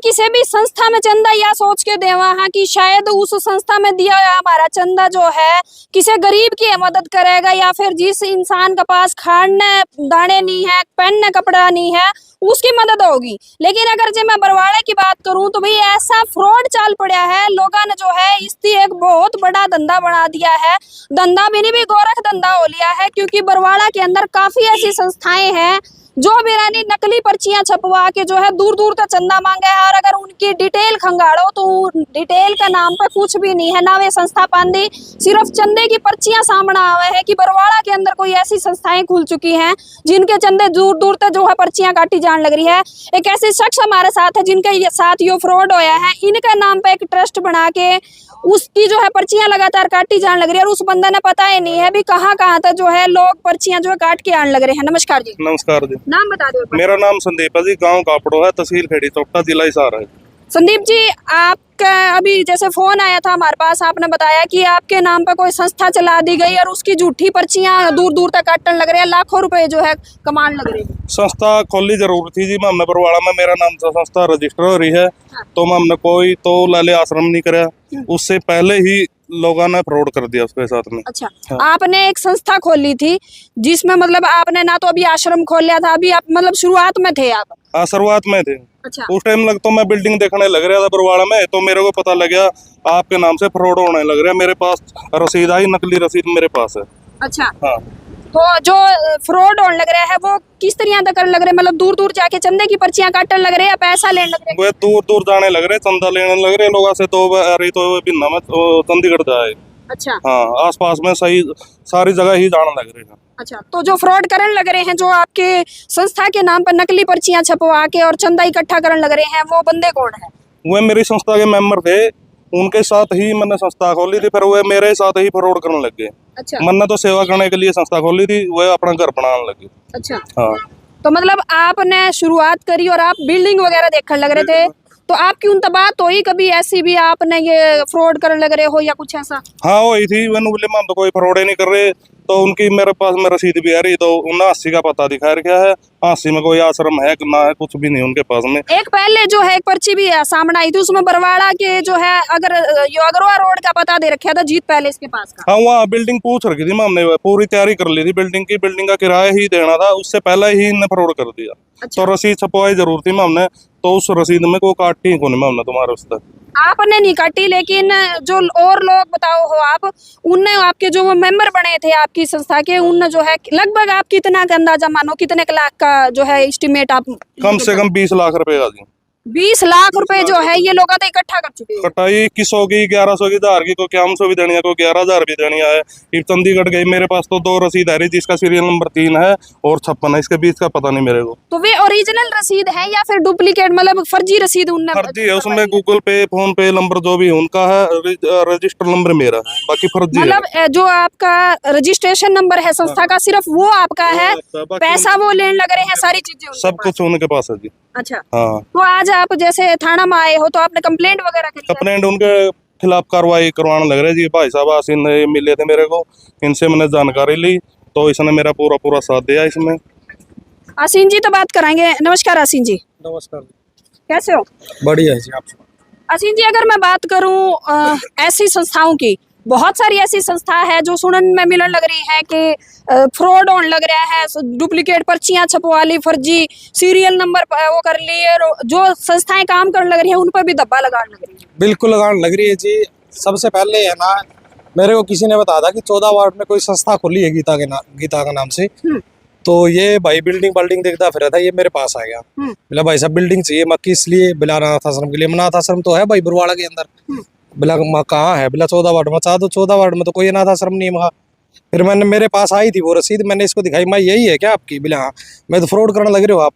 किसी भी संस्था में चंदा या सोच के देवा हाँ कि शायद उस संस्था में दिया हुआ हमारा चंदा जो है किसी गरीब की मदद करेगा, या फिर जिस इंसान के पास खाने दाने नहीं है, पहनने कपड़ा नहीं है, उसकी मदद होगी। लेकिन अगर जो मैं बरवाड़े की बात करूं तो भाई ऐसा फ्रॉड चाल पड़ा है, लोगों ने जो है इसकी एक बहुत बड़ा धंधा बना दिया है। धंधा भी नहीं भी गोरख धंधा हो लिया है, क्योंकि बरवाड़ा के अंदर काफी ऐसी संस्थाएं हैं जो बिरानी नकली पर्चियां छपवा के जो है दूर दूर तक चंदा मांगे है। और अगर उनकी डिटेल खंगाड़ो तो डिटेल का नाम पे कुछ भी नहीं है, ना वे संस्था पांदी, सिर्फ चंदे की पर्चियां सामने आवे है कि बरवाड़ा के अंदर कोई ऐसी संस्थाएं खुल चुकी हैं जिनके चंदे दूर दूर तक जो है पर्चियां काटी जाने लग रही है। एक ऐसे शख्स हमारे साथ है जिनके साथ ये फ्रॉड होया है, इनके नाम पे एक ट्रस्ट बना के उसकी जो है पर्चियां लगातार काटी जाने लग रही है, और उस बंदा ने पता ही नहीं है भी कहाँ तक जो है लोग पर्चियां जो है काट के आने लग रहे हैं। नमस्कार जी। नमस्कार जी। नाम बता दो। मेरा नाम संदीप है जी, गांव कापड़ो है, तहसील खेड़ी चौपटा, जिला हिसार है। संदीप जी, आपका अभी जैसे फोन आया था हमारे पास, आपने बताया कि आपके नाम पर कोई संस्था चला दी गई और उसकी झूठी पर्चियां दूर दूर तक काटने लग रहे हैं, लाखों रुपए जो है कमाने लग रहे हैं। संस्था खोलनी जरूर थी जी, हमने बरवाड़ा में मेरा नाम से संस्था रजिस्टर हो रही है। हाँ। तो हमने कोई तो लाले आश्रम नहीं कराया, उससे पहले ही लोगों ने फ्रॉड कर दिया उसके साथ में। अच्छा। हाँ। आपने एक संस्था खोली थी जिसमें मतलब आपने ना तो अभी आश्रम खोल लिया था, अभी आप मतलब शुरुआत में थे आप? हाँ, शुरुआत में थे। अच्छा। उस टाइम लग तो मैं बिल्डिंग देखने लग रहा था बरवाड़ा में, तो मेरे को पता लग गया आपके नाम से फ्रॉड होने लग रहा है। मेरे पास रसीद आई, नकली रसीद मेरे पास है। अच्छा। हाँ। तो जो फ्रॉड होने लग रहा है वो किस तरह तक लग रहे हैं, मतलब दूर दूर जाके चंदे की पर्चियां काटने लग रहे हैं या पैसा लेने लग रहे हैं? वे दूर दूर जाने लग रहे, चंदा लेने लग रहे लोगों से। तो अरे तो भिन्ना में चंडीगढ़ जाए। अच्छा। हाँ, आसपास में सही सारी जगह ही जाने लग रहे हैं। अच्छा, तो जो फ्रॉड करने लग रहे हैं, जो आपके संस्था के नाम पर नकली पर्चियां छपवा के और चंदा इकट्ठा करने लग रहे हैं, वो बंदे कौन है? वे मेरी संस्था के मेंबर थे, उनके साथ ही मैंने संस्था खोली थी, फिर वे मेरे साथ ही फ्रॉड करने लग गए। अच्छा। मैंने तो सेवा करने के लिए संस्था खोली थी, वे अपना घर बनाने लगे। अच्छा। हाँ। तो मतलब आपने शुरुआत करी और आप बिल्डिंग वगैरह देखने लग रहे थे, तो आपकी उन बात हुई कभी ऐसी भी आपने ये फ्रॉड करने लग रहे हो या कुछ ऐसा? हाँ, वही थी। वे बोले हम तो कोई फ्रॉड ही नहीं कर रहे, तो उनकी मेरे पास में रसीद भी आ रही, तो उन्हें 80 का पता दिखा रखा है। 80 में कोई आश्रम है कि ना है, कुछ भी नहीं उनके पास में। एक पहले जो है एक पर्ची भी सामने आई थी, उसमें बरवाड़ा के जो है अगर अग्रवाल रोड का पता दे रखा था, जीत पैलेस के पास का। हाँ, वहाँ बिल्डिंग पूछ रखी थी, हमने पूरी तैयारी कर ली थी बिल्डिंग की। बिल्डिंग का किराया ही देना था, उससे पहले ही इन्हें फ्रॉड कर दिया। अच्छा। तो रसीद छपवाई जरूर थी हमने, तो उस रसीद में कोई काटी को नहीं हमने तुम्हारे उस तक। आपने नहीं काटी, लेकिन जो और लोग बताओ हो आप, उनने आपके जो मेंबर बने थे आपकी संस्था के, उनने जो है लगभग आप कितना का अंदाजा मानो, कितने लाख का जो है एस्टिमेट आप? कम से कम 20 लाख रुपए का जी। 20 लाख रुपए जो है ये लोग तो इकट्ठा कर चुके हैं। कटाई 2100 की, 1100 की धार की, कोई 500 भी देनी है, कोई 11,000 भी देनी है। फिर चंडीगढ़ गई, मेरे पास तो 2 रसीद है, जिसका सीरियल नंबर 3 है और 56 है, इसके बीच का पता नहीं मेरे को। तो वे ओरिजिनल रसीद है या फिर डुप्लीकेट, मतलब फर्जी रसीद उनने? फर्जी है, उसमें गूगल पे, फोन पे नंबर जो भी उनका है, रजिस्टर नंबर मेरा है, बाकी फर्जी है। मतलब जो आपका रजिस्ट्रेशन नंबर है संस्था का, सिर्फ वो आपका है, पैसा वो लेने लग रहे हैं, सारी चीजें सब कुछ उनके पास है जी। अच्छा। हाँ। तो आज आप जैसे थाना में आए हो, तो आपने कंप्लेंट वगैरह करी है? कंप्लेंट उनके खिलाफ कार्रवाई करवाने लग रहे जी। भाई साहब आसिन मिले थे मेरे को, इनसे मैंने जानकारी ली, तो इसने मेरा पूरा साथ दिया इसमें। आसीन जी तो बात कराएंगे। नमस्कार आसीन जी। नमस्कार। कैसे हो? बढ़िया है जी। आप आसीन जी, अगर मैं बात करूं ऐसी संस्थाओं की, बहुत सारी ऐसी संस्था है जो सुनने में मिलने लग रही है कि फ्रॉड होने लग रहा है, डुप्लीकेट पर्चियां छपवा ली, फर्जी सीरियल नंबर वो कर लिए, जो संस्थाएं काम करने लग रही है उन पर भी धब्बा लगाने लग रही है। बिल्कुल लगाने लग रही है जी। सबसे पहले है ना, मेरे को किसी ने बताया था कि 14 वार्ड में कोई संस्था खुली है गीता का नाम से। तो ये भाई बिल्डिंग देखता फिर था, ये मेरे पास आ गया। बोला भाई साहब बिल्डिंग चाहिए, मैं किस लिए? बिला अनाथ आश्रम के लिए। अनाथ आश्रम तो है भाई बरवाड़ा के अंदर। बिला कहाँ है? बिला 14 वार्ड में। चाह तो 14 वार्ड में तो कोई अनाथ आश्रम नहीं है वहाँ। फिर मेरे पास आई थी वो रसीद, मैंने इसको दिखाई, मैं यही है क्या आपकी? बिला हाँ। मैं तो फ्रॉड करने लग रहे हो आप।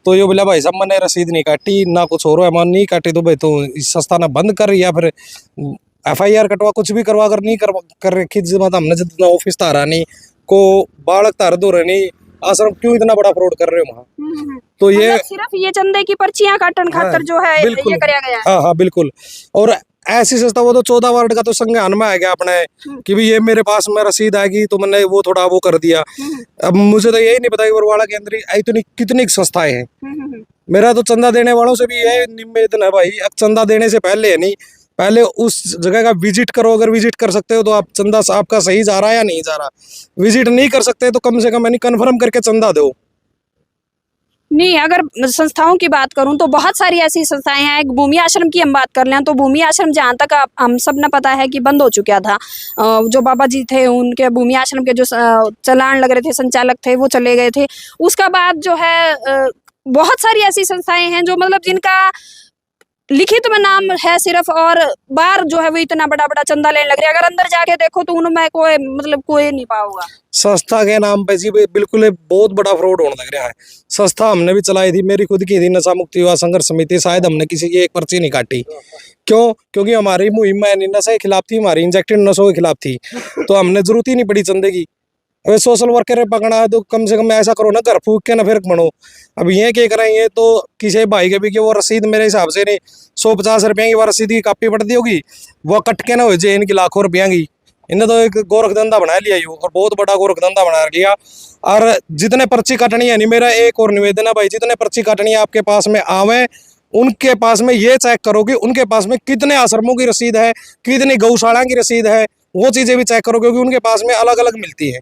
तो ये बोला भाई साहब मैंने रसीद नहीं काटी ना कुछ और है, नहीं काटी तो भाई तो इस संस्था ने बंद कर, या फिर FIR कटवा, कुछ भी करवा कर नहीं कर रखी। हमने जितना ऑफिस तारा नहीं को बालक तार दो रहे नहीं, आश्रम क्यों इतना बड़ा फ्रॉड कर रहे हो वहाँ? तो ये सिर्फ ये चंदे की पर्चियां काटन खातर जो है ये कराया गया है। हाँ बिल्कुल। और ऐसी संस्था, वो तो 14 वार्ड का तो संज्ञान में आ गया अपने कि भी ये मेरे पास में रसीद आएगी, तो मैंने वो थोड़ा वो कर दिया। अब मुझे तो यही नहीं पता कि बरवाड़ा के अंदर इतनी कितनी संस्थाएं हैं। मेरा तो चंदा देने वालों से भी यह निवेदन है भाई, अब चंदा देने से पहले नहीं, पहले उस जगह का विजिट करो। अगर विजिट कर सकते हो तो आप चंदा आपका सही जा रहा है या नहीं जा रहा। विजिट नहीं कर सकते तो कम से कम यानी कन्फर्म करके चंदा दो। नहीं, अगर संस्थाओं की बात करूं तो बहुत सारी ऐसी संस्थाएं हैं। एक भूमि आश्रम की हम बात कर लें तो भूमि आश्रम जहाँ तक हम सब ने पता है कि बंद हो चुका था। जो बाबा जी थे उनके भूमि आश्रम के जो चालान लग रहे थे, संचालक थे, वो चले गए थे। उसका बाद जो है बहुत सारी ऐसी संस्थाएं हैं जो मतलब जिनका लिखित में नाम है सिर्फ, और बाहर जो है वो इतना बड़ा बड़ा चंदा लेने लग रहे हैं। अगर अंदर जाके देखो तो उनमें कोई मतलब कोई नहीं पाओगा। संस्था के नाम पे जी बिल्कुल बहुत बड़ा फ्रॉड होने लग रहा है। संस्था हमने भी चलाई थी, मेरी खुद की थी नशा मुक्ति युवा संघर्ष समिति, शायद हमने किसी की एक पर्ची नहीं काटी। क्यों? क्योंकि हमारी मुहिम नशे के खिलाफ थी, हमारी इंजेक्टेड नशों के खिलाफ थी, तो हमने जरूरत ही नहीं पड़ी चंदे की। अगर सोशल वर्कर पकड़ा है तो कम से कम ऐसा करो ना, घर फूक के ना फिर बनो। अब ये क्या करेंगे तो किसी भाई के भी कि वो रसीद मेरे हिसाब से नहीं 150 रुपये की वो रसीद की कापी पड़ती होगी, वो कट के ना हो जाए इनकी लाखों रुपया की। इन्हें तो एक गोरख धंधा बना लिया यू, और बहुत बड़ा गोरख धंधा बना लिया। और जितने पर्ची काटनी है नहीं, मेरा एक और निवेदन है भाई, जितने पर्ची काटनी है आपके पास में आवे, उनके पास में ये चेक करो कि उनके पास में कितने आश्रमों की रसीद है, कितनी गौशाला की रसीद है, वो चीजें भी चेक करो, क्योंकि उनके पास में अलग अलग मिलती है।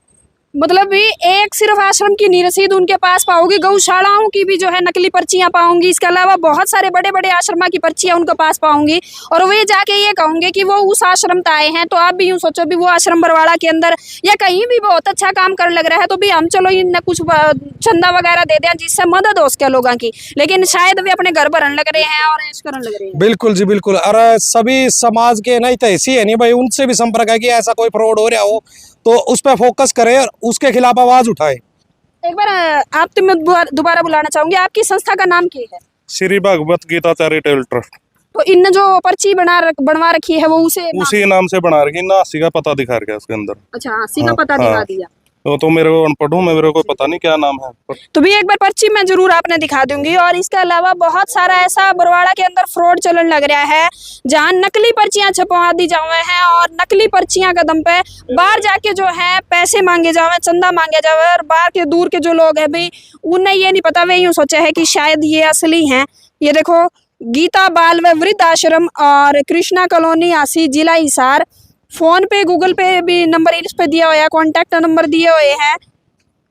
मतलब भी एक सिर्फ आश्रम की नहीं रसीद उनके पास पाओगी, गौशालाओं की भी जो है नकली पर्चियां पाऊंगी। इसके अलावा बहुत सारे बड़े बड़े आश्रमा की पर्चियां उनके पास पाऊंगी, और वे जाके ये कहोगे कि वो उस आश्रम से आए हैं। तो आप भी यूं सोचो भी वो आश्रम बरवाड़ा के अंदर या कहीं भी बहुत अच्छा काम करने लग रहा है, तो भी हम चलो इन्हें कुछ चंदा वगैरह दे दें जिससे मदद हो उसके लोगों की, लेकिन शायद वे अपने घर भरने लग रहे हैं और ऐश करने लग रहे हैं। बिल्कुल जी बिल्कुल। अरे सभी समाज के नहीं तो ऐसी है नहीं भाई, उनसे भी संपर्क है कि ऐसा कोई फ्रॉड हो रहा हो तो उस पर फोकस करें और उसके खिलाफ आवाज उठाए। एक बार आप तो मैं दोबारा बुलाना चाहूंगी, आपकी संस्था का नाम क्या है? Shri Bhagavad Gita charitable trust. तो इन जो पर्ची बनवा रखी है वो उसी नाम से बना रखी ना, 80 का पता दिखा रखा है उसके अंदर। अच्छा, 80 का पता दिखा दिया। तो मेरे को अनपढ़ हूँ, मेरे को पता नहीं क्या नाम है। तो भी एक बार पर्ची मैं जरूर आपने दिखा दूंगी। और इसके अलावा बहुत सारा ऐसा बरवाड़ा के अंदर फ्रॉड चलने लग रहा है जहां नकली पर्चियां छपवा दी जावे हैं, और नकली पर्चियां के दम पे बाहर जाके जो है पैसे मांगे जावे, चंदा मांगे जावे, और बाहर के दूर के जो लोग हैं भाई उन्हें ये नहीं पता, वे यूं सोचा है कि शायद ये असली हैं। ये देखो, गीता बाल व वृद्ध आश्रम और कृष्णा कॉलोनी आसी, जिला हिसार। फोन पे गूगल पे भी नंबर इस पे दिया हुआ है, कॉन्टैक्ट नंबर दिए हुए हैं।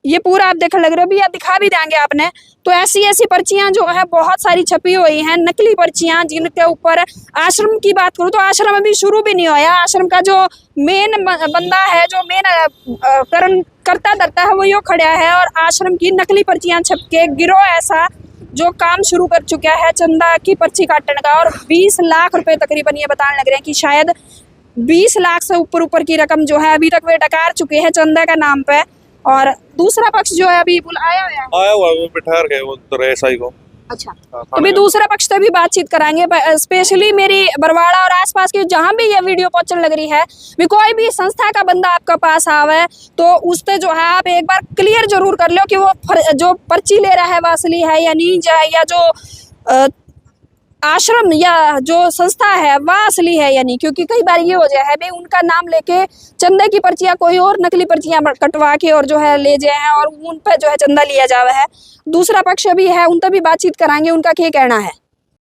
ये पूरा आप देखने लग रहे हो भी, या दिखा भी देंगे आपने। तो ऐसी ऐसी पर्चियां जो है बहुत सारी छपी हुई हैं, नकली पर्चियां, जिनके ऊपर आश्रम की बात करूं तो आश्रम अभी शुरू भी नहीं हुआ। आश्रम का जो मेन बंदा है, जो मेन करता धरता है, वो यो खड़ा है, और आश्रम की नकली पर्चियां छप के गिरोह ऐसा जो काम शुरू कर चुका है चंदा की पर्ची काटने का। और 20 लाख रुपए तकरीबन ये बताने लग रहे हैं कि शायद 20 लाख से ऊपर की रकम जो है अभी तक वे डकार चुके हैं चंदा का नाम पे। और दूसरा पक्ष जो है अभी आया हुआ है, वो बिठा रखे वो तो एसआई को। अच्छा, तो भी दूसरा पक्ष से भी बातचीत कराएंगे। स्पेशली मेरी बरवाड़ा और आसपास के जहां भी ये वीडियो पहुंचने लग रही है, भी कोई भी संस्था का बंदा आपके पास आवे तो उससे जो है आप एक बार क्लियर जरूर कर लो कि वो जो पर्ची ले रहा है वो असली है या नहीं, या जो आश्रम या जो संस्था है वह असली है या नहीं। क्योंकि कई बार ये हो जाए है भाई उनका नाम लेके चंदे की पर्चियां कोई और नकली पर्चियां कटवा के और जो है ले जाए हैं, और उन पर जो है चंदा लिया जावा है। दूसरा पक्ष भी है, उनसे भी बातचीत कराएंगे, उनका क्या कहना है।